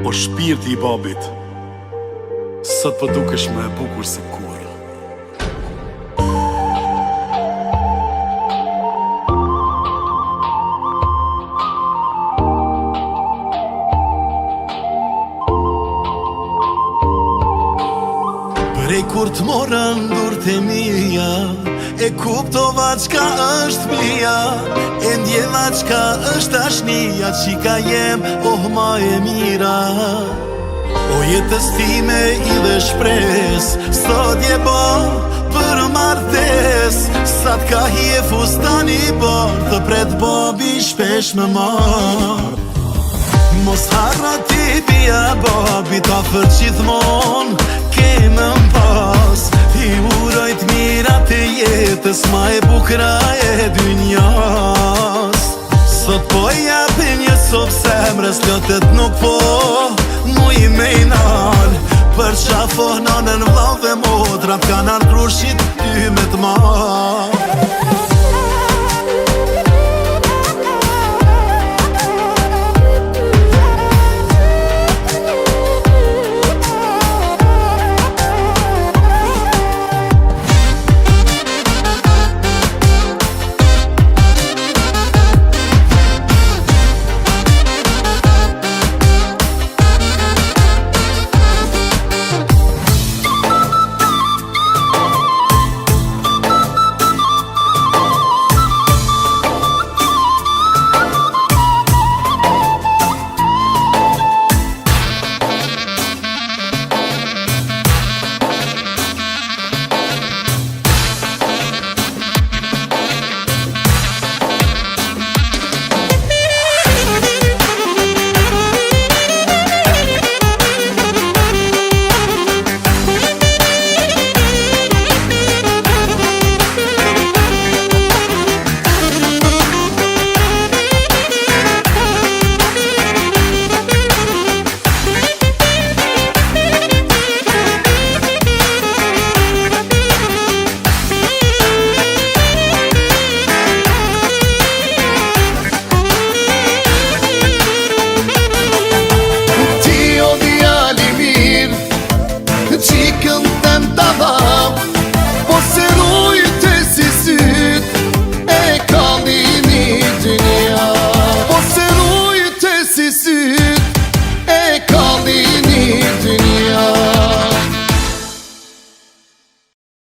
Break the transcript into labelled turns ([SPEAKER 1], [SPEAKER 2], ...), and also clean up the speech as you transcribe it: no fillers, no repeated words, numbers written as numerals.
[SPEAKER 1] O shpirti i babit, sot po dukesh më e bukur se kur.
[SPEAKER 2] Prej kur t'morën dur të mija, e kuptova qka është mija, e ndjeva qka është ashnia, qika jem, oh ma e mira. O jetës time i dhe shpres, sot je bo për martes, sa t'ka hje fustani bor, të pret bobi shpesh me mar. Mos harra ti bia babi, ta fër qithmon, kemë m'pas, i urojt mirat e jetës, ma e bukra e dynjas. Sot po japi një sop semrës, lëtet nuk po mu i mejnal, për qafoh nanën vlau dhe modrat, kanë ardhur shit ty me t'mal.